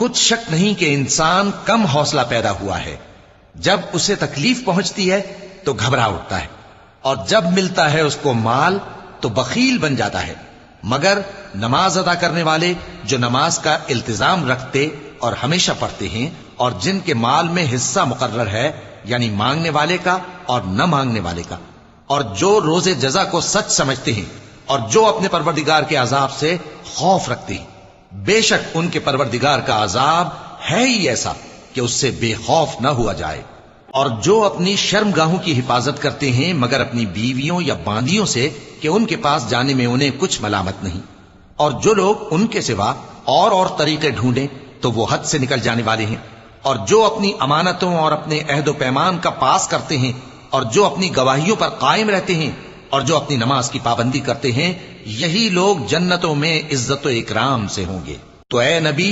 کچھ شک نہیں کہ انسان کم حوصلہ پیدا ہوا ہے، جب اسے تکلیف پہنچتی ہے تو گھبرا اٹھتا ہے، اور جب ملتا ہے اس کو مال تو بخیل بن جاتا ہے۔ مگر نماز ادا کرنے والے جو نماز کا التزام رکھتے اور ہمیشہ پڑھتے ہیں، اور جن کے مال میں حصہ مقرر ہے، یعنی مانگنے والے کا اور نہ مانگنے والے کا، اور جو روز جزا کو سچ سمجھتے ہیں، اور جو اپنے پروردگار کے عذاب سے خوف رکھتے ہیں، بے شک ان کے پروردگار کا عذاب ہے ہی ایسا کہ اس سے بے خوف نہ ہوا جائے۔ اور جو اپنی شرمگاہوں کی حفاظت کرتے ہیں مگر اپنی بیویوں یا باندیوں سے کہ ان کے پاس جانے میں انہیں کچھ ملامت نہیں، اور جو لوگ ان کے سوا اور طریقے ڈھونڈیں تو وہ حد سے نکل جانے والے ہیں، اور جو اپنی امانتوں اور اپنے عہد و پیمان کا پاس کرتے ہیں، اور جو اپنی گواہیوں پر قائم رہتے ہیں، اور جو اپنی نماز کی پابندی کرتے ہیں، یہی لوگ جنتوں میں عزت و اکرام سے ہوں گے۔ تو اے نبی،